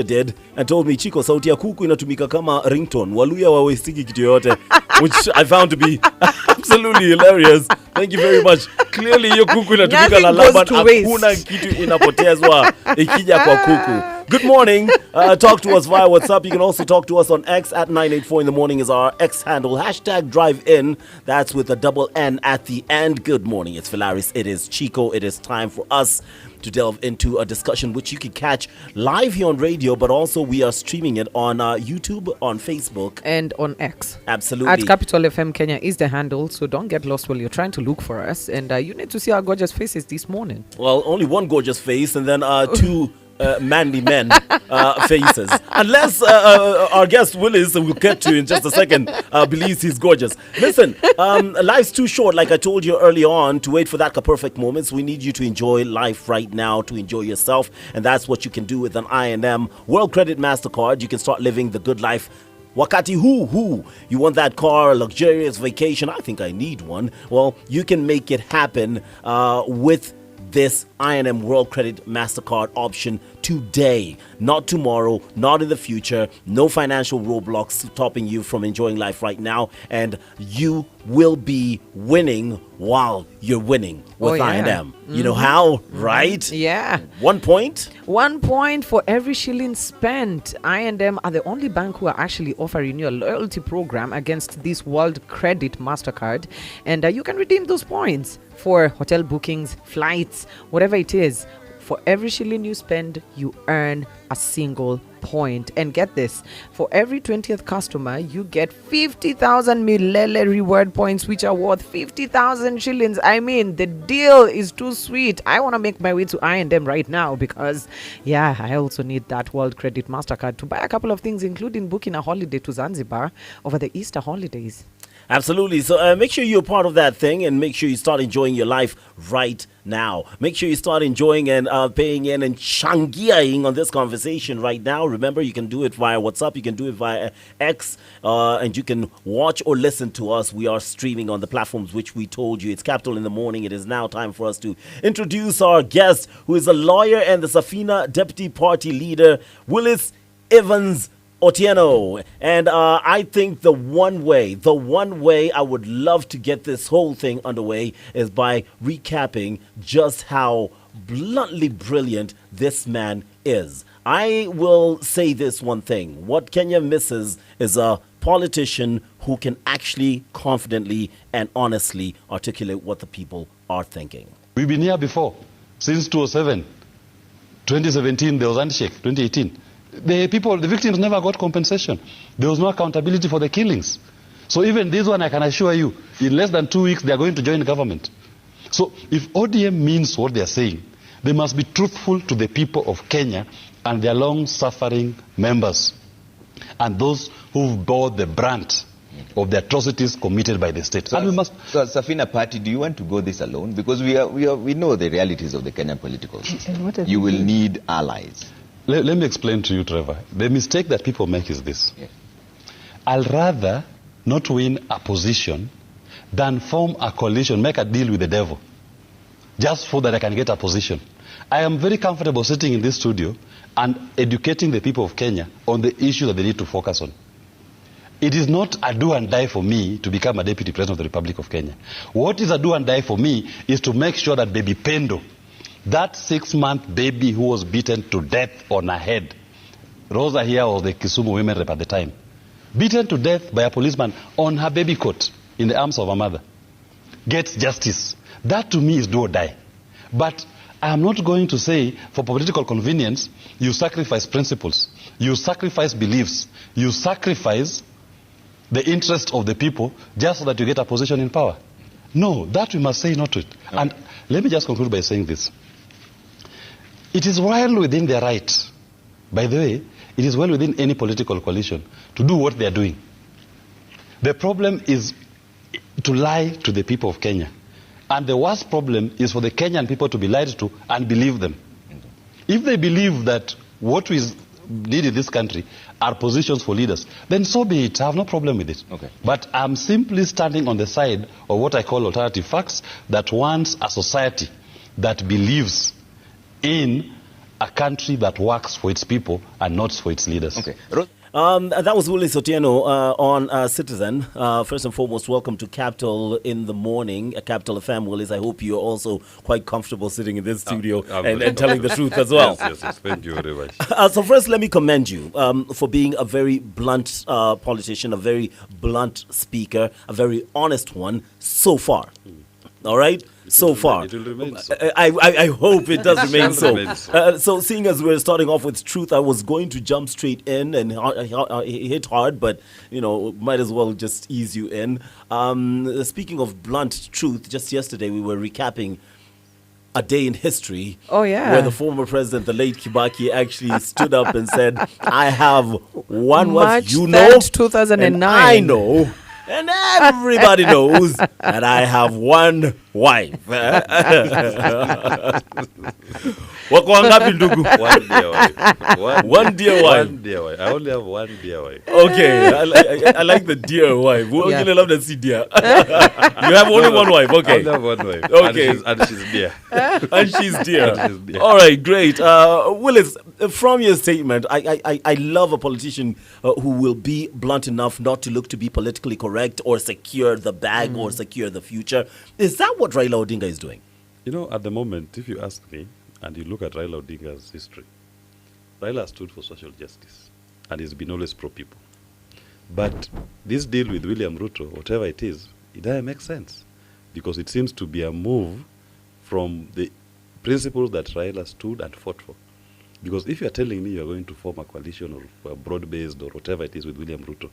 did and told me, Chico, sauti ya kuku inatumika kama ringtone. Waluya wawestiki kitu yote, which I found to be absolutely hilarious. Thank you very much. Clearly, hiyo kuku inatumika la laban, hakuna kitu inapotezwa ikija kwa kuku. Good morning. Talk to us via WhatsApp. You can also talk to us on X at 984 in the morning is our X handle. Hashtag drive in. That's with a double N at the end. Good morning. It's Philaris. It is Chico. It is time for us to delve into a discussion which you can catch live here on radio, but also we are streaming it on YouTube, on Facebook, and on X. Absolutely. At Capital FM Kenya is the handle, so don't get lost while you're trying to look for us. And you need to see our gorgeous faces this morning. Well, only one gorgeous face, and then two manly men faces. Unless our guest Willis, we'll get to in just a second, believes he's gorgeous. Listen, life's too short, like I told you early on, to wait for that perfect moments. We need you to enjoy life right now, to enjoy yourself, and that's what you can do with an I&M World Credit MasterCard. You can start living the good life. Wakati who you want that car, a luxurious vacation? I think I need one. Well, you can make it happen with this I&M World Credit MasterCard option today, not tomorrow, not in the future. No financial roadblocks stopping you from enjoying life right now, and you will be winning while you're winning with I&M. You know how, right? Yeah. 1 point? 1 point for every shilling spent. I&M are the only bank who are actually offering you a loyalty program against this World Credit MasterCard, and you can redeem those points for hotel bookings, flights, whatever it is. For every shilling you spend, you earn a single point. And get this, for every 20th customer, you get 50,000 Milele reward points, which are worth 50,000 shillings. I mean, the deal is too sweet. I want to make my way to I&M right now because, yeah, I also need that World Credit MasterCard to buy a couple of things, including booking a holiday to Zanzibar over the Easter holidays. Absolutely. So make sure you're part of that thing and make sure you start enjoying your life right now. Make sure you start enjoying and paying in and changiaing on this conversation right now. Remember, you can do it via WhatsApp. You can do it via X. And you can watch or listen to us. We are streaming on the platforms which we told you. It's Capital in the Morning. It is now time for us to introduce our guest, who is a lawyer and the Safina Deputy Party Leader, Willis Otieno. And I think the one way I would love to get this whole thing underway is by recapping just how bluntly brilliant this man is. I will say this one thing. What Kenya misses is a politician who can actually confidently and honestly articulate what the people are thinking. We've been here before, since 2007. 2017, there was handshake, 2018. The victims never got compensation. There was no accountability for the killings. So even this one, I can assure you, in less than 2 weeks, they are going to join government. So if ODM means what they are saying, they must be truthful to the people of Kenya and their long-suffering members and those who bore the brunt of the atrocities committed by the state. So Safina Party, do you want to go this alone? Because we know the realities of the Kenyan political system. You will need allies. Let me explain to you, Trevor. The mistake that people make is this. Yes. I'll rather not win a position than form a coalition, make a deal with the devil, just so that I can get a position. I am very comfortable sitting in this studio and educating the people of Kenya on the issue that they need to focus on. It is not a do and die for me to become a deputy president of the Republic of Kenya. What is a do and die for me is to make sure that baby Pendo, that 6-month baby who was beaten to death on her head, Rosa here was the Kisumu women rep at the time, beaten to death by a policeman on her baby coat in the arms of her mother, gets justice. That to me is do or die. But I am not going to say for political convenience, you sacrifice principles, you sacrifice beliefs, you sacrifice the interest of the people just so that you get a position in power. No, that we must say no to it. Okay. And let me just conclude by saying this. It is well within their right, by the way, it is well within any political coalition to do what they are doing. The problem is to lie to the people of Kenya. And the worst problem is for the Kenyan people to be lied to and believe them. If they believe that what we need in this country are positions for leaders, then so be it. I have no problem with it. Okay. But I'm simply standing on the side of what I call alternative facts that wants a society that believes in a country that works for its people and not for its leaders. Okay. That was Willis Otieno on Citizen. First and foremost, welcome to Capital in the Morning, Capital FM. Willis, I hope you're also quite comfortable sitting in this studio and telling the truth as well. Yes, thank you very much. So first, let me commend you for being a very blunt politician, a very blunt speaker, a very honest one so far. All right? So far. It will remain so. I hope it does remain so. Remain so. So seeing as we're starting off with truth, I was going to jump straight in and hit hard, but, might as well just ease you in. Speaking of blunt truth, just yesterday we were recapping a day in history. Oh, yeah. Where the former president, the late Kibaki, actually stood up and said, I have one wife, March 3rd, 2009. and I know. And everybody knows that I have one wife. Wako wangapi ndugu? One dear wife. One dear wife. One dear wife. I only have one dear wife. Okay, I like the dear wife. Yeah. You love the see dear. You have only one wife. I Okay. only have one wife. Okay. And she's dear. And she's dear. And she's dear. All right, great. Willis, from your statement, I love a politician who will be blunt enough not to look to be politically correct or secure the bag or secure the future. Is that what Raila Odinga is doing? At the moment, if you ask me, and you look at Raila Odinga's history, Raila stood for social justice, and he's been always pro-people. But this deal with William Ruto, whatever it doesn't make sense, because it seems to be a move from the principles that Raila stood and fought for. Because if you're telling me you're going to form a coalition or a broad-based or whatever it is with William Ruto's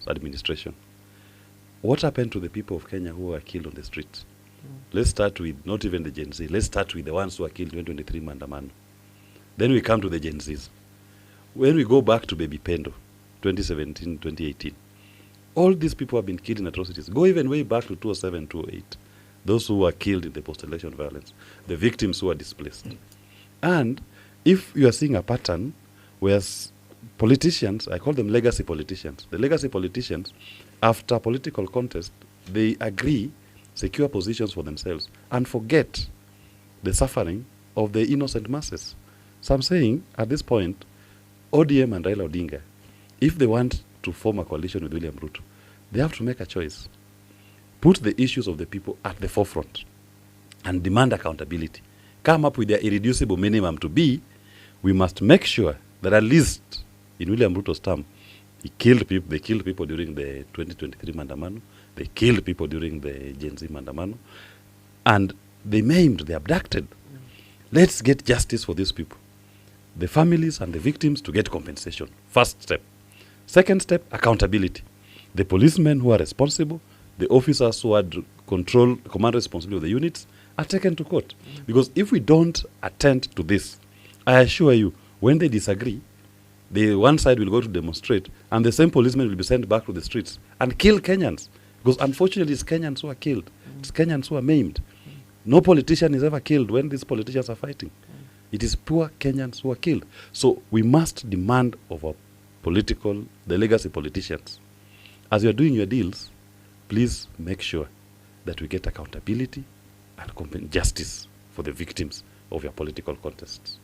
administration, what happened to the people of Kenya who were killed on the streets? Let's start with not even the Gen Z. Let's start with the ones who were killed in 2023 Mandamano. Then we come to the Gen Zs. When we go back to Baby Pendo, 2017, 2018, all these people have been killed in atrocities. Go even way back to 2007, 2008. Those who were killed in the post-election violence. The victims who were displaced. And if you are seeing a pattern where politicians, I call them legacy politicians. The legacy politicians, after political contest, they agree secure positions for themselves and forget the suffering of the innocent masses. So I'm saying, at this point, ODM and Raila Odinga, if they want to form a coalition with William Ruto, they have to make a choice. Put the issues of the people at the forefront and demand accountability. Come up with their irreducible minimum to be, we must make sure that at least in William Ruto's term, they killed people during the 2023 Mandamano, they killed people during the Gen Z Mandamano, and they maimed, they abducted. Let's get justice for these people. The families and the victims to get compensation. First step. Second step, accountability. The policemen who are responsible, the officers who had command responsibility of the units are taken to court. Because if we don't attend to this, I assure you, when they disagree, the one side will go to demonstrate, and the same policemen will be sent back to the streets and kill Kenyans. Because unfortunately, it's Kenyans who are killed. It's Kenyans who are maimed. No politician is ever killed when these politicians are fighting. It is poor Kenyans who are killed. So we must demand of our the legacy politicians, as you are doing your deals, please make sure that we get accountability and justice for the victims of your political contests.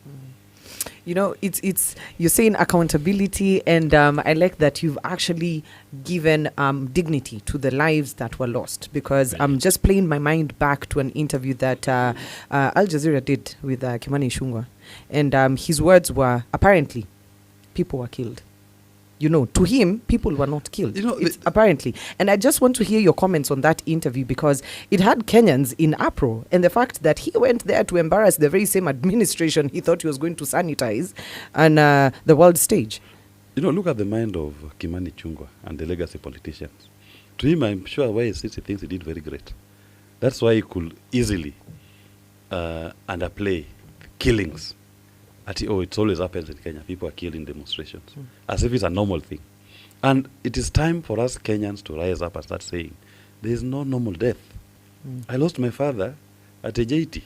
It's you're saying accountability, and I like that you've actually given dignity to the lives that were lost, because I'm just playing my mind back to an interview that Al Jazeera did with Kimani Ichung'wah, and his words were, apparently people were killed. To him, people were not killed. Apparently. And I just want to hear your comments on that interview, because it had Kenyans in uproar. And the fact that he went there to embarrass the very same administration he thought he was going to sanitize on the world stage. Look at the mind of Kimani Ichung'wah and the legacy politicians. To him, I'm sure why he thinks he did very great. That's why he could easily underplay killings. It always happens in Kenya. People are killed in demonstrations. As if it's a normal thing. And it is time for us Kenyans to rise up and start saying, there is no normal death. I lost my father at age 80.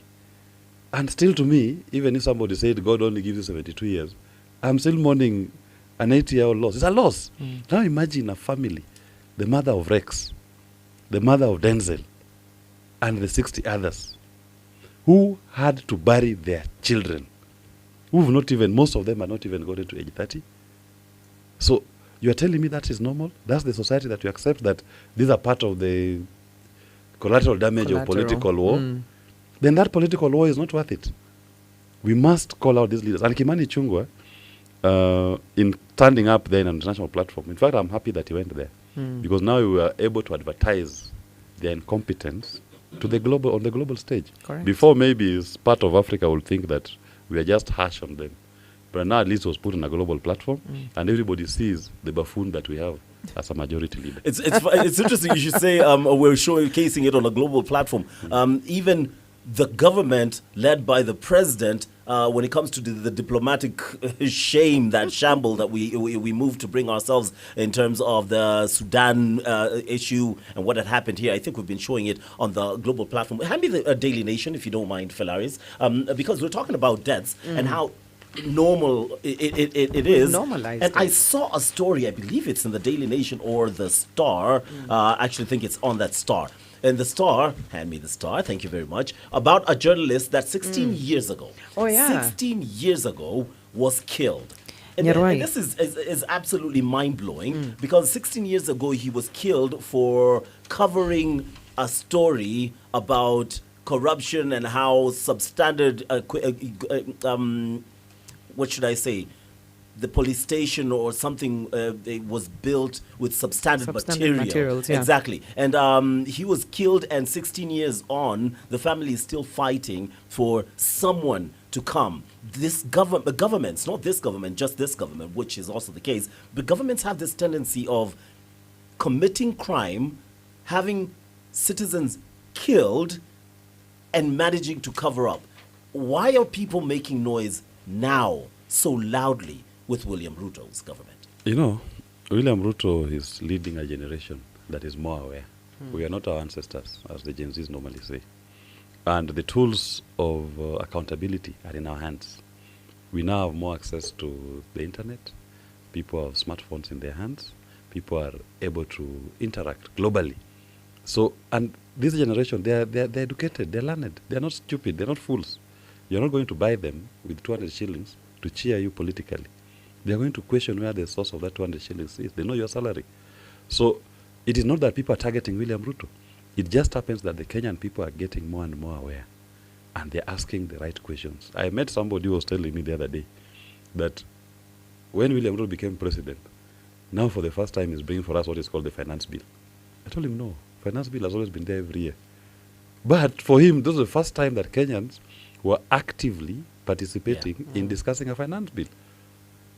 And still to me, even if somebody said God only gives you 72 years, I'm still mourning an 80-year-old loss. It's a loss. Now imagine a family, the mother of Rex, the mother of Denzel, and the 60 others who had to bury their children who've not even, most of them are not even gotten to age 30. So you are telling me that is normal? That's the society that you accept, that these are part of the collateral damage of political war? Then that political war is not worth it. We must call out these leaders. And Kimani Ichung'wah, in standing up there in an international platform, in fact, I'm happy that he went there, because now we are able to advertise their incompetence to the global, on the global stage. Correct. Before, maybe part of Africa would think that we are just harsh on them. But now at least it was put on a global platform, and everybody sees the buffoon that we have as a majority leader. It's interesting you should say we're showcasing it on a global platform. Even the government, led by the president, when it comes to the diplomatic shame, that shamble that we moved to bring ourselves in terms of the Sudan issue and what had happened here, I think we've been showing it on the global platform. Hand me the Daily Nation, if you don't mind, Felaris, because we're talking about deaths and how normal it is. Normalized and it. I saw a story, I believe it's in the Daily Nation or the Star, I actually think it's on that Star. And the Star, hand me the Star, thank you very much, about a journalist that 16 years ago, 16 years ago was killed. And, You're right. and this is absolutely mind-blowing, because 16 years ago he was killed for covering a story about corruption and how substandard, what should I say, the police station or something it was built with substandard materials, yeah. Exactly. And he was killed, and 16 years on, the family is still fighting for someone to come. This governments, not this government, just this government, which is also the case, but governments have this tendency of committing crime, having citizens killed, and managing to cover up. Why are people making noise now so loudly with William Ruto's government? You know, William Ruto is leading a generation that is more aware. We are not our ancestors, as the Gen Zs normally say. And the tools of accountability are in our hands. We now have more access to the internet. People have smartphones in their hands. People are able to interact globally. So, and this generation, they're educated, they're learned, they're not stupid, they're not fools. You're not going to buy them with 200 shillings to cheer you politically. They're going to question where the source of that 200 shillings is. They know your salary. So it is not that people are targeting William Ruto. It just happens that the Kenyan people are getting more and more aware, and they're asking the right questions. I met somebody who was telling me the other day that when William Ruto became president, now for the first time he's bringing for us what is called the finance bill. I told him, no, finance bill has always been there every year. But for him, this was the first time that Kenyans were actively participating in discussing a finance bill.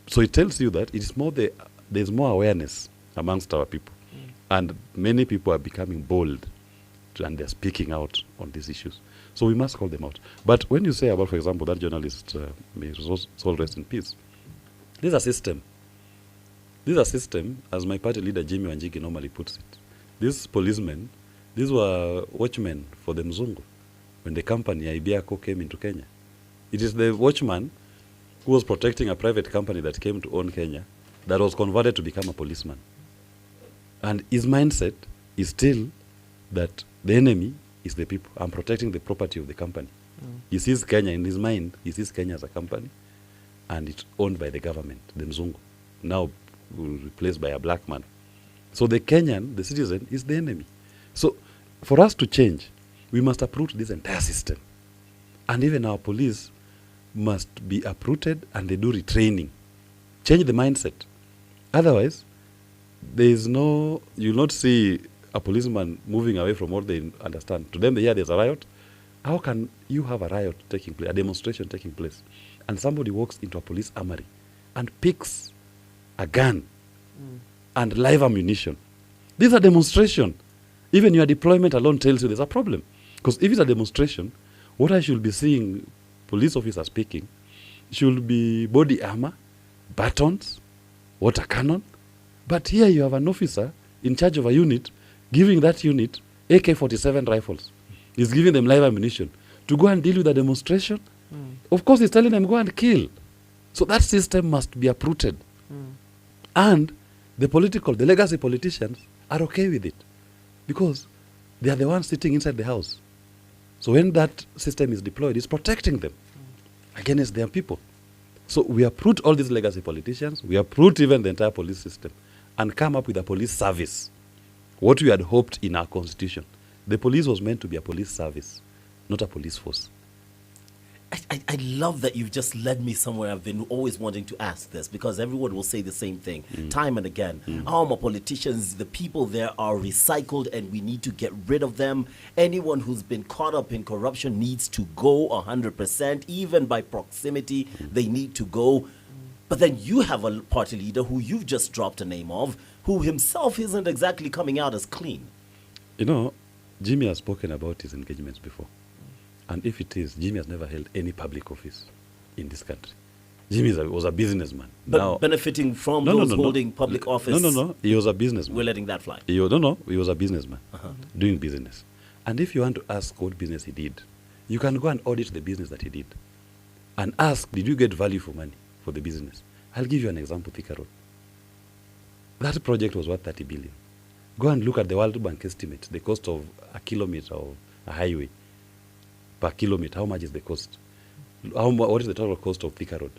So it tells you that it is more there's more awareness amongst our people. And many people are becoming bold and they're speaking out on these issues. So we must call them out. But when you say about, for example, that journalist, may his soul rest in peace, there's a system. There's a system, as my party leader Jimmy Wanjigi normally puts it. These policemen, these were watchmen for the Mzungu when the company Ibiako came into Kenya. It is the watchman who was protecting a private company that came to own Kenya that was converted to become a policeman. And his mindset is still that the enemy is the people. I'm protecting the property of the company. He sees Kenya in his mind, he sees Kenya as a company, and it's owned by the government, the Mzungu, now replaced by a black man. So the Kenyan, the citizen, is the enemy. So for us to change, we must uproot this entire system. And even our police must be uprooted, and they do retraining. Change the mindset. Otherwise, you'll not see a policeman moving away from what they understand. To them, they hear there's a riot. How can you have a riot taking place, a demonstration taking place, and somebody walks into a police armory and picks a gun and live ammunition? This is a demonstration. Even your deployment alone tells you there's a problem. Because if it's a demonstration, what I should be seeing police officers picking should be body armor, batons, water cannon. But here you have an officer in charge of a unit giving that unit AK-47 rifles. He's giving them live ammunition to go and deal with a demonstration. Of course, he's telling them go and kill. So that system must be uprooted. And the legacy politicians are okay with it because they are the ones sitting inside the house. So when that system is deployed, it's protecting them against their people. So we uproot all these legacy politicians, we uproot even the entire police system, and come up with a police service. What we had hoped in our constitution. The police was meant to be a police service, not a police force. I love that you've just led me somewhere I've been always wanting to ask this, because everyone will say the same thing time and again. My politicians, the people there are recycled and we need to get rid of them. Anyone who's been caught up in corruption needs to go 100%, even by proximity, they need to go. But then you have a party leader who you've just dropped a name of, who himself isn't exactly coming out as clean. You know, Jimmy has spoken about his engagements before. And if it is, Jimmy has never held any public office in this country. Jimmy was a businessman. But now, benefiting from those holding public office. No. He was a businessman. We're letting that fly. He was a businessman doing business. And if you want to ask what business he did, you can go and audit the business that he did. And ask, did you get value for money for the business? I'll give you an example, Thika Road. That project was worth 30 billion. Go and look at the World Bank estimate, the cost of a kilometer of a highway per kilometer. How much is the cost? What is the total cost of Thika Road?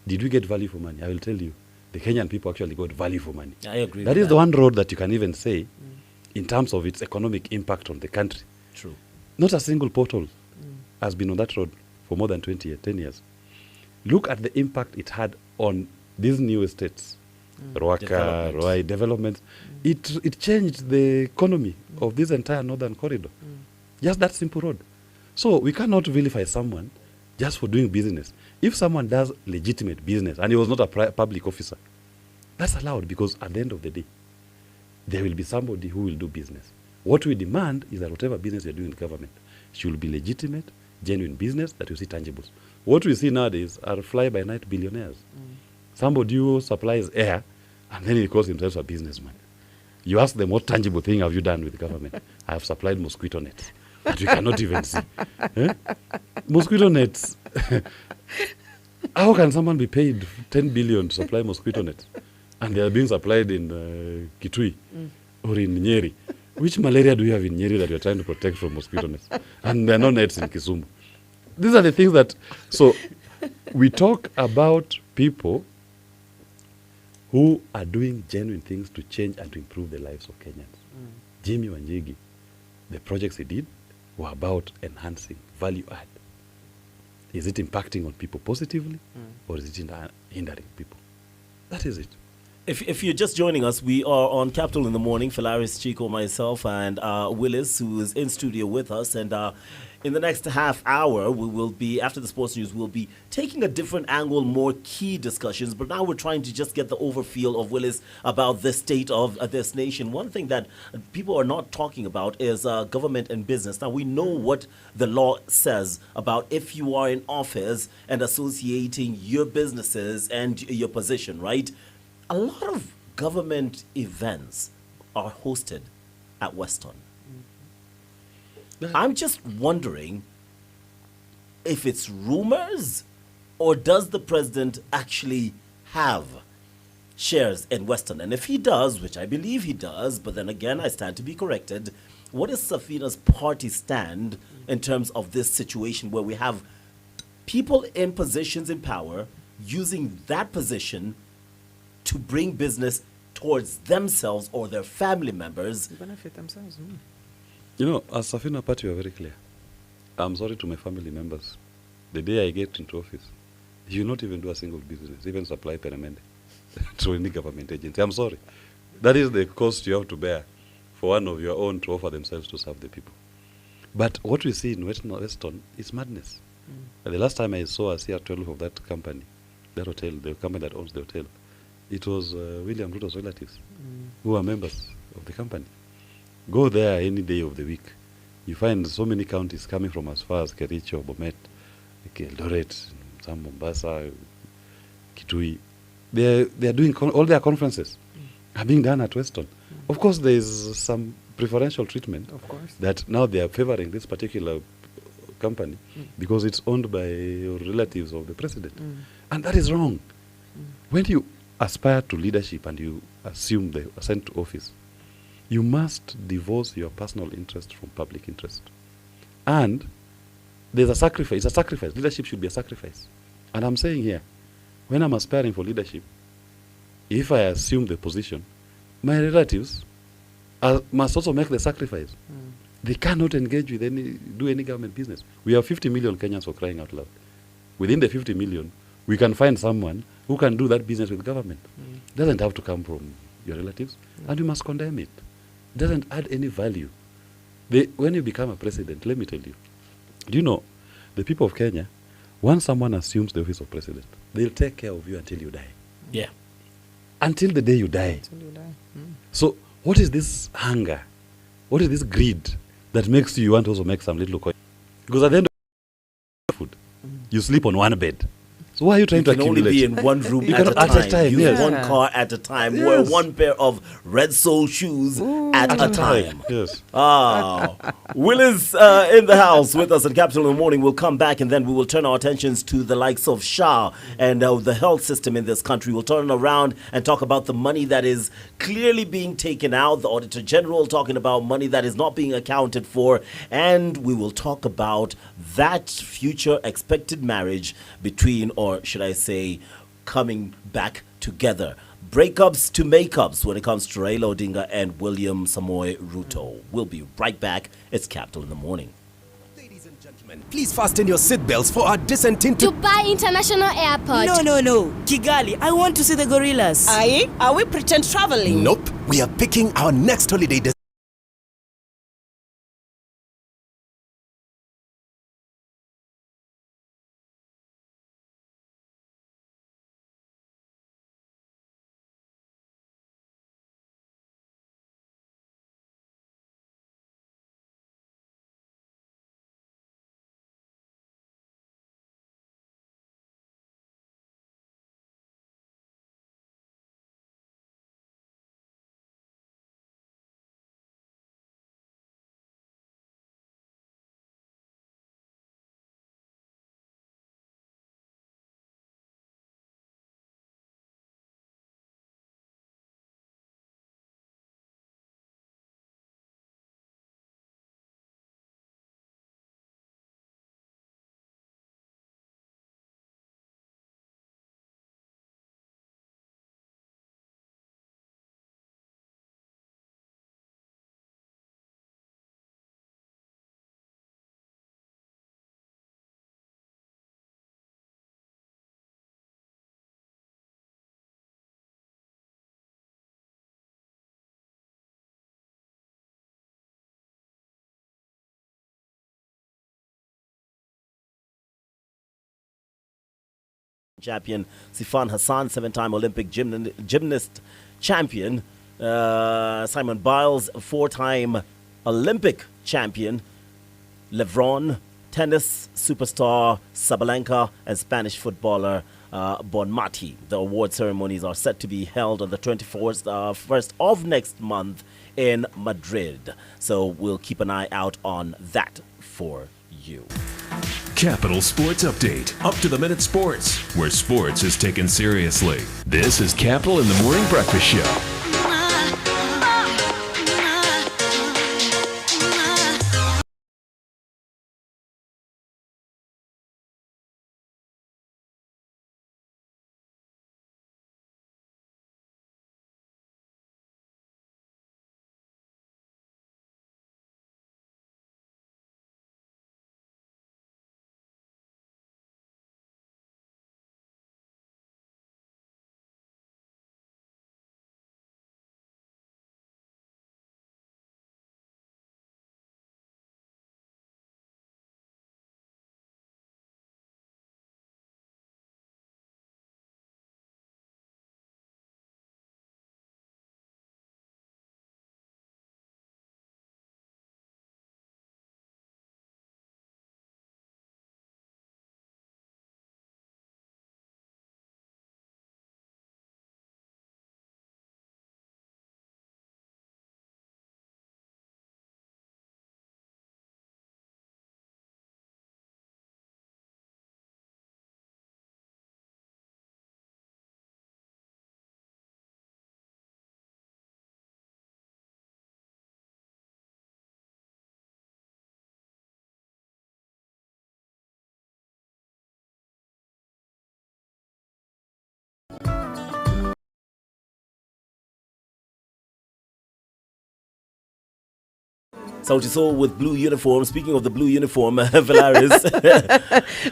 Did we get value for money? I will tell you, the Kenyan people actually got value for money. I agree. That is the one road that you can even say, in terms of its economic impact on the country. True. Not a single pothole has been on that road for more than 10 years. Look at the impact it had on these new estates. Rwaka, Roai developments. It changed the economy of this entire northern corridor. Just that simple road. So we cannot vilify someone just for doing business. If someone does legitimate business and he was not a public officer, that's allowed, because at the end of the day, there will be somebody who will do business. What we demand is that whatever business you're doing in government should be legitimate, genuine business that you see tangibles. What we see nowadays are fly-by-night billionaires. Somebody who supplies air and then he calls himself a businessman. You ask them, what tangible thing have you done with the government? I have supplied mosquito nets that you cannot even see. Mosquito nets. How can someone be paid 10 billion to supply mosquito nets? And they are being supplied in Kitui or in Nyeri. Which malaria do you have in Nyeri that you're trying to protect from mosquito nets? And there are no nets in Kisumu. These are the things that... So we talk about people who are doing genuine things to change and to improve the lives of Kenyans. Jimmy Wanjigi, the projects he did were about enhancing value add. Is it impacting on people positively or is it hindering people? That is it. If you're just joining us, we are on Capital in the Morning. Phalaris, Chico, myself, and Willis, who is in studio with us. And in the next half hour, we will be, after the sports news, we'll be taking a different angle, more key discussions. But now we're trying to just get the overfeel of Willis about the state of this nation. One thing that people are not talking about is government and business. Now, we know what the law says about if you are in office and associating your businesses and your position, right? A lot of government events are hosted at Weston. I'm just wondering if it's rumors or does the president actually have shares in Weston? And if he does, which I believe he does, but then again, I stand to be corrected, what is Safina's party stand in terms of this situation where we have people in positions in power using that position to bring business towards themselves or their family members? To benefit themselves. You know, as Safina Party, we are very clear. I'm sorry to my family members. The day I get into office, you not even do a single business, even supply peremende to any government agency. I'm sorry. That is the cost you have to bear for one of your own to offer themselves to serve the people. But what we see in Weston is madness. The last time I saw a CR12 of that company, that hotel, the company that owns the hotel, it was William Ruto's relatives who are members of the company. Go there any day of the week. You find so many counties coming from as far as Kericho, Bomet, Eldoret, some Mombasa, Kitui. They are doing all their conferences are being done at Weston. Of course, there is some preferential treatment. Of course. That now they are favoring this particular company because it's owned by relatives of the president. And that is wrong. When you aspire to leadership and you assume the ascent to office, you must divorce your personal interest from public interest. And there's a sacrifice. It's a sacrifice. Leadership should be a sacrifice. And I'm saying here, when I'm aspiring for leadership, if I assume the position, my relatives must also make the sacrifice. They cannot engage with do any government business. We have 50 million Kenyans for crying out loud. Within the 50 million, we can find someone who can do that business with government. It doesn't have to come from your relatives, and you must condemn it. It doesn't add any value. When you become a president, let me tell you, do you know, the people of Kenya, once someone assumes the office of president, they'll take care of you until you die. Yeah. Until the day you die. Until you die. So what is this hunger? What is this greed that makes you want to also make some little coin? Because at the end of food, you sleep on one bed. So why are you trying to accumulate? You can only be in one room You at a cannot- time. Use yes. one car at a time. Yes. Wear one pair of red sole shoes at a time. Yes. Willis in the house with us at Capital in the Morning. We'll come back and then we will turn our attentions to the likes of Shah and the health system in this country. We'll turn around and talk about the money that is clearly being taken out. The Auditor General talking about money that is not being accounted for. And we will talk about that future expected marriage between, or should I say, coming back together. Breakups to makeups when it comes to Raila Odinga and William Samoei Ruto. We'll be right back. It's Capital in the Morning. Ladies and gentlemen, please fasten your seatbelts for our descent into Dubai International Airport. No. Kigali, I want to see the gorillas. Aye, are we pretend traveling? Nope, we are picking our next holiday destination. Champion Sifan Hassan, seven-time Olympic gymnast champion Simon Biles, four-time Olympic champion Lebron, tennis superstar Sabalenka, and Spanish footballer Bonmati. The award ceremonies are set to be held on the 21st of next month in Madrid. So we'll keep an eye out on that for you. Capital Sports Update. Up to the minute sports, where sports is taken seriously. This is Capital in the Morning Breakfast Show. Sauti Sol with blue uniform. Speaking of the blue uniform, Valaris.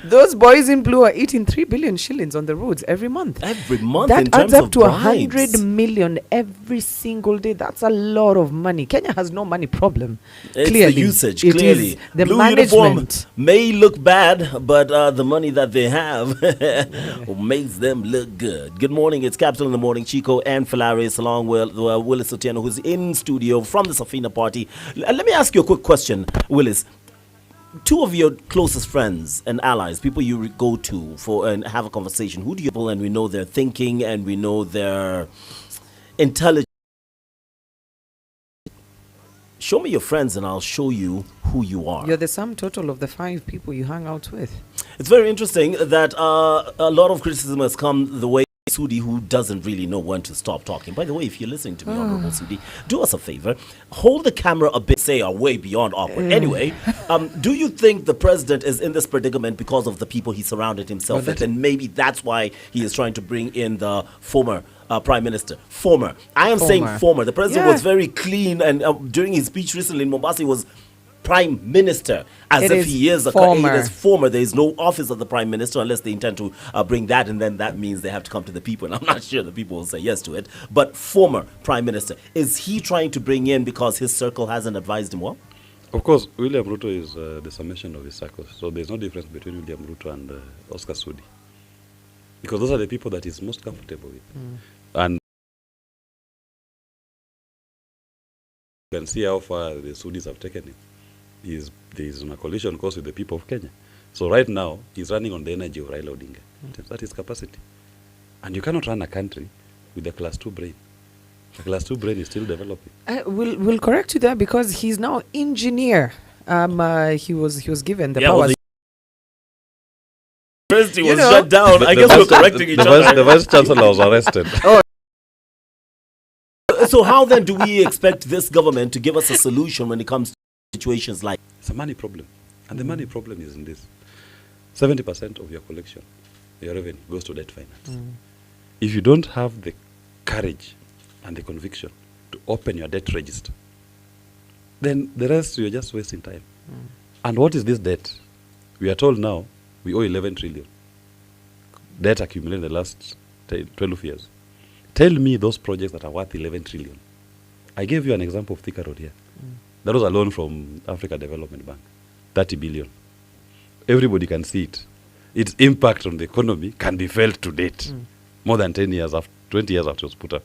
Those boys in blue are eating 3 billion shillings on the roads every month. Every month, that in terms adds up of to bribes. 100 million every single day. That's a lot of money. Kenya has no money problem. It's Clearly, the usage, it clearly. is the Blue management. uniform may look bad, but the money that they have makes them look good. Good morning, it's Capital in the Morning. Chico and Philaris along with Willis Otieno, who's in studio from the Safina party. Let me ask you a quick question, Willis. Two of your closest friends and allies, people you go to for and have a conversation, who do you pull, and we know their thinking and we know their intelligence? Show me your friends and I'll show you who you are. You're the sum total of the 5 people you hang out with. It's very interesting that a lot of criticism has come the way Sudi, who doesn't really know when to stop talking. By the way, if you're listening to me, Honorable Sudi, do us a favor. Hold the camera a bit, say, are way beyond awkward. Anyway, do you think the president is in this predicament because of the people he surrounded himself with? And maybe that's why he is trying to bring in the former Prime Minister. Former. I am saying former. The president was very clean, and during his speech recently in Mombasa, he was Prime Minister, as if he is former. There is no office of the Prime Minister unless they intend to bring that, and then that means they have to come to the people. And I'm not sure the people will say yes to it. But former Prime Minister, is he trying to bring in because his circle hasn't advised him well? Of course, William Ruto is the summation of his circles. So there's no difference between William Ruto and Oscar Sudi. Because those are the people that he's most comfortable with. And you can see how far the Sudis have taken him. He's on a collision course with the people of Kenya. So right now, he's running on the energy of Raila Odinga. That is capacity. And you cannot run a country with a class 2 brain. The class 2 brain is still developing. We'll correct you there because he's now engineer. He was given the powers. The university was shut down. I guess we're correcting each other. The vice chancellor was arrested. So how then do we expect this government to give us a solution when it comes to situations like? It's a money problem. And the money problem is in this. 70% of your collection, your revenue, goes to debt finance. If you don't have the courage and the conviction to open your debt register, then the rest you're just wasting time. And what is this debt? We are told now we owe 11 trillion. Debt accumulated in the last 12 years. Tell me those projects that are worth 11 trillion. I gave you an example of Thika Road here. That was a loan from Africa Development Bank, 30 billion. Everybody can see it. Its impact on the economy can be felt to date, more than 20 years after it was put up.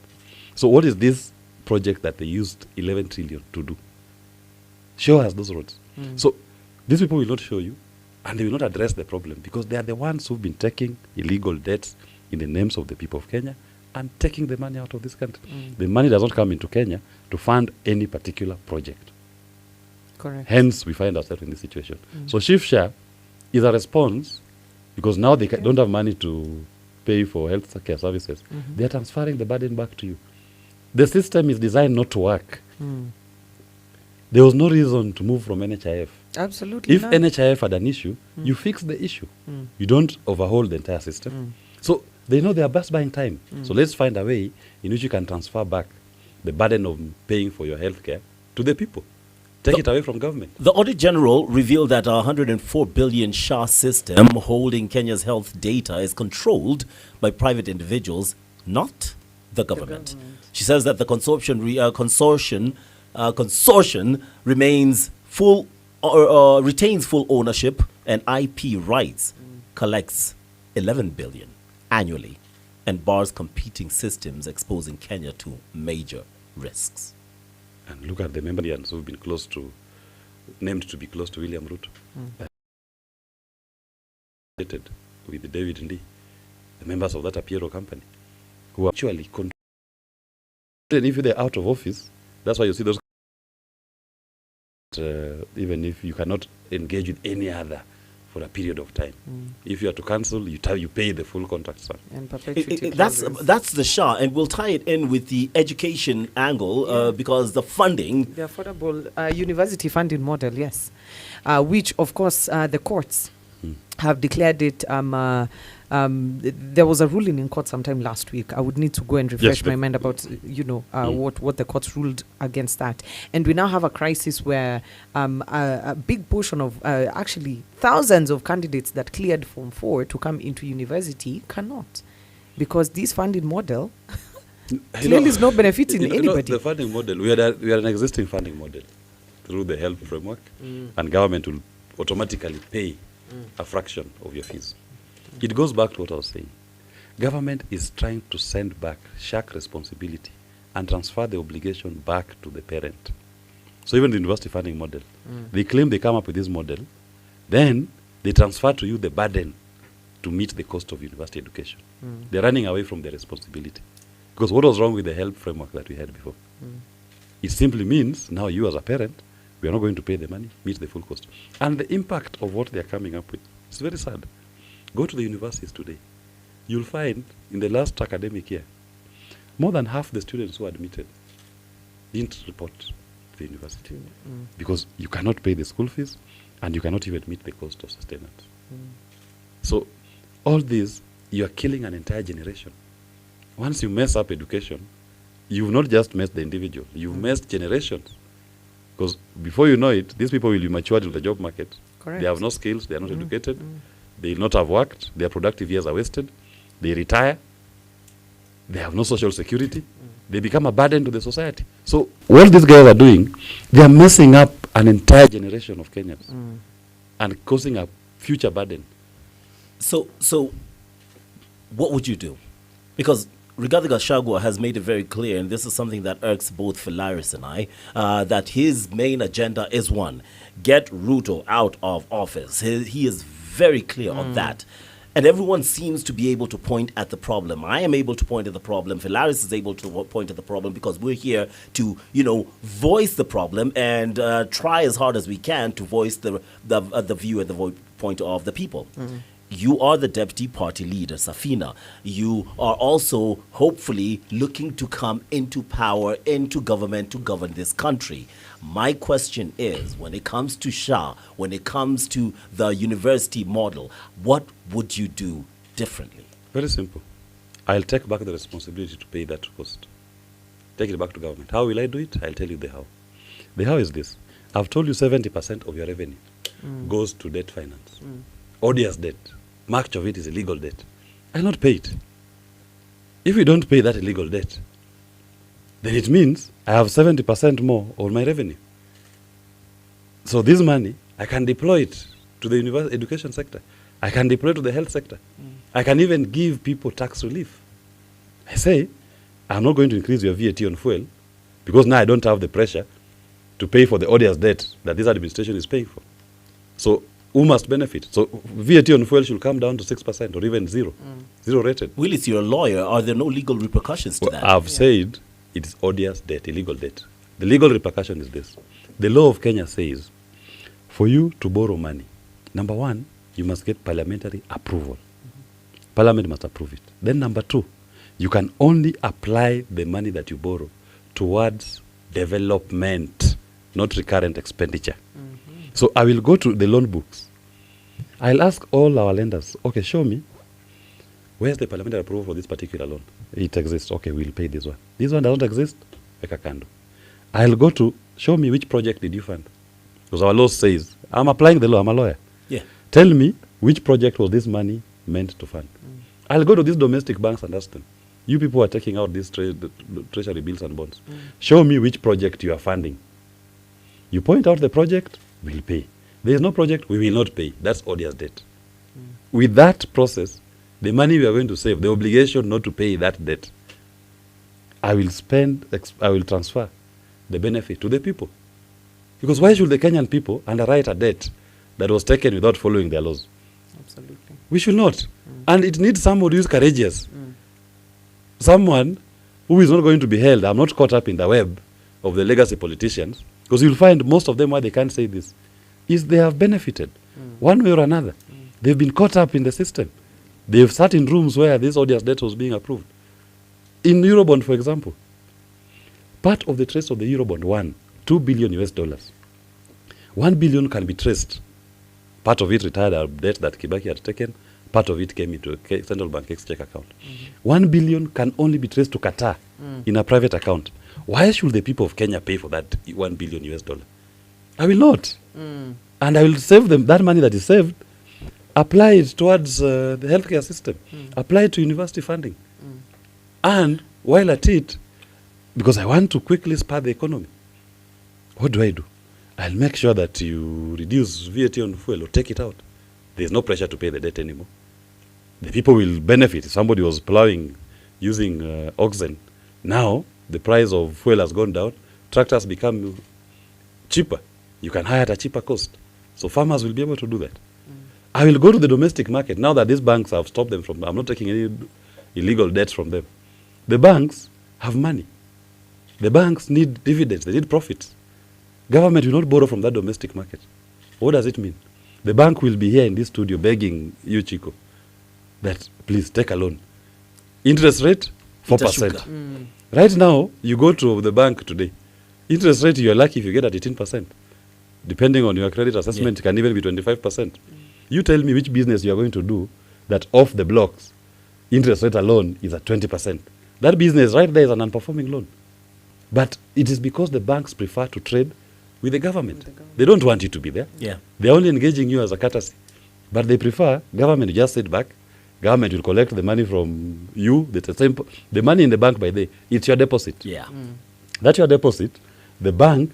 So what is this project that they used 11 trillion to do? Show us those roads. So these people will not show you, and they will not address the problem because they are the ones who've been taking illegal debts in the names of the people of Kenya and taking the money out of this country. The money does not come into Kenya to fund any particular project. Correct. Hence, we find ourselves in this situation. So Shift Share is a response because now they don't have money to pay for health care services. They are transferring the burden back to you. The system is designed not to work. There was no reason to move from NHIF. Absolutely. If not. NHIF had an issue, you fix the issue. You don't overhaul the entire system. So they know they are best buying time. So let's find a way in which you can transfer back the burden of paying for your health care to the people. Take it away from government. The Audit General revealed that a 104 billion SHA system holding Kenya's health data is controlled by private individuals, not the government. She says that the consortium remains full retains full ownership and IP rights, collects 11 billion annually, and bars competing systems, exposing Kenya to major risks. And look at the members who've been named to be close to William Ruto. With David Ndii, the members of that Apiro company, who are actually controlling. If they're out of office, that's why you see those. Even if you cannot engage with any other for a period of time, if you are to cancel, you pay the full contract sum. And that's the SHA, and we'll tie it in with the education angle because the funding, the affordable university funding model, yes, which of course the courts have declared it there was a ruling in court sometime last week. I would need to go and refresh my mind about, what the courts ruled against that. And we now have a crisis where a big portion of, actually thousands of candidates that cleared Form 4 to come into university cannot. Because this funding model clearly is not benefiting anybody. The funding model, we are an existing funding model through the HELP framework, and government will automatically pay a fraction of your fees. It goes back to what I was saying. Government is trying to send back, shirk responsibility, and transfer the obligation back to the parent. So even the university funding model, they claim they come up with this model, then they transfer to you the burden to meet the cost of university education. They're running away from their responsibility. Because what was wrong with the HELP framework that we had before? It simply means now you as a parent, we are not going to pay the money, meet the full cost. And the impact of what they are coming up with is very sad. Go to the universities today. You'll find in the last academic year, more than half the students who are admitted didn't report to the university. Because you cannot pay the school fees and you cannot even meet the cost of sustenance. So all this, you are killing an entire generation. Once you mess up education, you've not just messed the individual, you've messed generations. Because before you know it, these people will be matured in the job market. Correct. They have no skills, they are not educated, they will not have worked, their productive years are wasted, they retire, they have no social security, they become a burden to the society. So what these guys are doing, they are messing up an entire generation of Kenyans and causing a future burden. So what would you do? Because Rigathi Gachagua has made it very clear, and this is something that irks both Philaris and I, that his main agenda is one, get Ruto out of office. He is very clear on that. And everyone seems to be able to point at the problem. I am able to point at the problem. Philaris is able to point at the problem because we're here to, voice the problem and try as hard as we can to voice the view and the point of the people. You are the deputy party leader, Safina. You are also hopefully looking to come into power, into government to govern this country. My question is, when it comes to SHA, when it comes to the university model, what would you do differently? Very simple. I'll take back the responsibility to pay that cost. Take it back to government. How will I do it? I'll tell you the how. The how is this. I've told you 70% of your revenue goes to debt finance. Odious debt. Much of it is illegal debt. I'll not pay it. If you don't pay that illegal debt, then it means I have 70% more on my revenue. So this money, I can deploy it to the university education sector. I can deploy it to the health sector. I can even give people tax relief. I say, I'm not going to increase your VAT on fuel because now I don't have the pressure to pay for the odious debt that this administration is paying for. So who must benefit? So VAT on fuel should come down to 6% or even zero rated. Willis, you're a lawyer. Are there no legal repercussions to that? I've said it is odious debt, illegal debt. The legal repercussion is this. The law of Kenya says for you to borrow money, number one, you must get parliamentary approval. Parliament must approve it. Then number two, you can only apply the money that you borrow towards development, not recurrent expenditure. So I will go to the loan books. I'll ask all our lenders, okay, show me, where's the parliamentary approval for this particular loan? It exists. Okay, we'll pay this one. This one doesn't exist. Weka kando. I'll go to, show me which project did you fund? Because our law says, I'm applying the law, I'm a lawyer. Yeah. Tell me which project was this money meant to fund. I'll go to these domestic banks and ask them, you people are taking out these treasury bills and bonds. Show me which project you are funding. You point out the project, we'll pay. There is no project, we will not pay. That's odious debt. With that process, the money we are going to save, the obligation not to pay that debt, I will transfer the benefit to the people. Because why should the Kenyan people underwrite a debt that was taken without following their laws? Absolutely. We should not. And it needs somebody who is courageous. Someone who is not going to be held. I'm not caught up in the web of the legacy politicians. Because you'll find most of them why they can't say this is they have benefited one way or another. They've been caught up in the system. They've sat in rooms where this odious debt was being approved. In Eurobond, for example, part of the trace of the Eurobond, $2 billion US. $1 billion can be traced. Part of it retired debt that Kibaki had taken. part of it came into a central bank exchange account. 1 billion can only be traced to Qatar in a private account. Why should the people of Kenya pay for that 1 billion US dollar? I will not. And I will save them that money that is saved, apply it towards the healthcare system, apply it to university funding. And while at it, because I want to quickly spur the economy, what do? I'll make sure that you reduce VAT on fuel or take it out. There's no pressure to pay the debt anymore. The people will benefit. If somebody was plowing using oxen, now the price of fuel has gone down, tractors become cheaper. You can hire at a cheaper cost. So farmers will be able to do that. I will go to the domestic market now that these banks have stopped them from, I'm not taking any illegal debts from them. The banks have money. The banks need dividends, they need profits. Government will not borrow from that domestic market. What does it mean? The bank will be here in this studio begging you, Chico, that please take a loan. Interest rate, 4%. Right now, you go to the bank today. Interest rate, you're lucky if you get at 18%. Depending on your credit assessment, it can even be 25%. You tell me which business you are going to do that off the blocks, interest rate alone is at 20%. That business right there is an unperforming loan. But it is because the banks prefer to trade with the government. They don't want you to be there. Yeah. They're only engaging you as a courtesy. But they prefer government to just sit back. Government will collect the money from you. The money in the bank, by the way, it's your deposit. Yeah. That's your deposit. The bank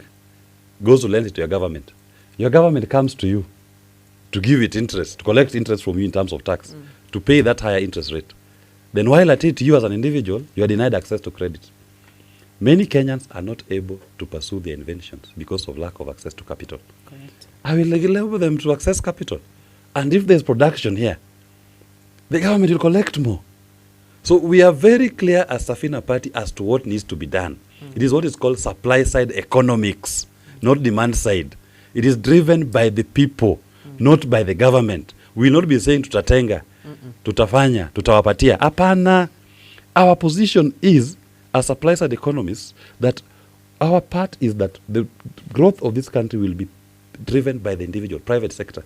goes to lend it to your government. Your government comes to you to give it interest, to collect interest from you in terms of tax, to pay that higher interest rate. Then while at it, you as an individual, you are denied access to credit. Many Kenyans are not able to pursue their inventions because of lack of access to capital. Correct. I will enable them to access capital. And if there's production here, the government will collect more. So we are very clear as Safina Party as to what needs to be done. It is what is called supply side economics, not demand side. It is driven by the people, not by the government. We will not be saying tutatenga, tutafanya, tutawapatia. Apana. Our position is, as supply side economists, that our part is that the growth of this country will be driven by the individual, private sector.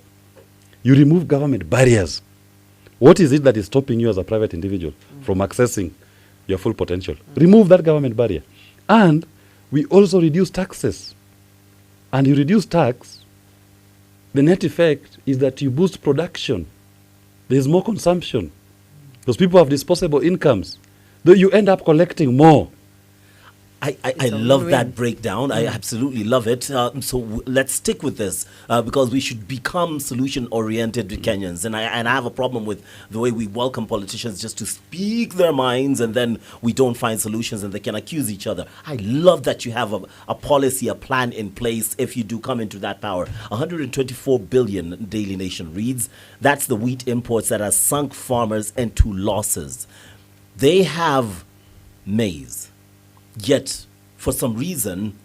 You remove government barriers. What is it that is stopping you as a private individual from accessing your full potential? Remove that government barrier. And we also reduce taxes. And you reduce tax, the net effect is that you boost production. There is more consumption. Because people have disposable incomes. Though you end up collecting more. I love that breakdown. I absolutely love it. Let's stick with this because we should become solution-oriented Kenyans. And I have a problem with the way we welcome politicians just to speak their minds and then we don't find solutions and they can accuse each other. I love that you have a policy, a plan in place if you do come into that power. 124 billion, Daily Nation reads. That's the wheat imports that has sunk farmers into losses. They have maize. Yet, for some reason,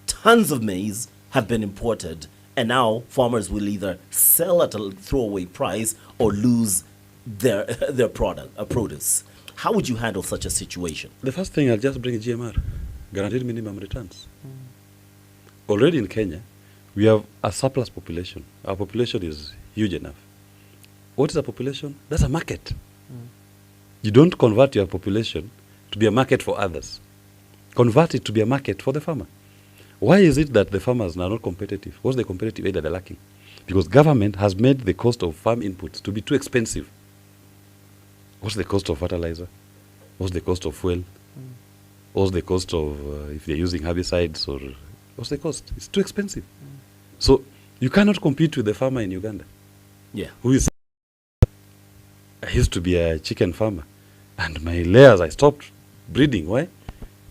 tons of maize have been imported, and now farmers will either sell at a throwaway price or lose their produce. How would you handle such a situation? The first thing, I'll just bring GMR, guaranteed minimum returns. Already in Kenya, we have a surplus population. Our population is huge enough. What is a population? That's a market. You don't convert your population to be a market for others. Convert it to be a market for the farmer. Why is it that the farmers are not competitive? What's the competitive aid that they're lacking? Because government has made the cost of farm inputs to be too expensive. What's the cost of fertilizer? What's the cost of fuel? What's the cost of, if they're using herbicides, or what's the cost? It's too expensive. So you cannot compete with the farmer in Uganda. Yeah. Who is, I used to be a chicken farmer, and my layers, I stopped breeding. Why?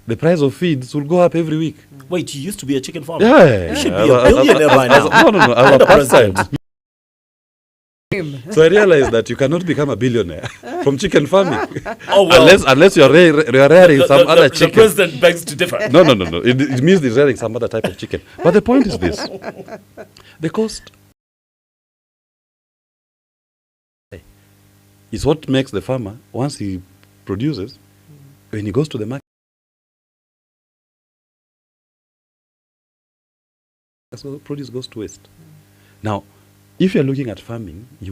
The price of feeds will go up every week. Wait, you used to be a chicken farmer? Yeah. You should be a billionaire by now. No. I was a pastime. So I realized that you cannot become a billionaire from chicken farming. Oh, well. Unless you're rearing some other chicken. The president begs to differ. No. It means he's rearing some other type of chicken. But the point is this. The cost is what makes the farmer, once he produces, when he goes to the market, so produce goes to waste. Now, if you're looking at farming, you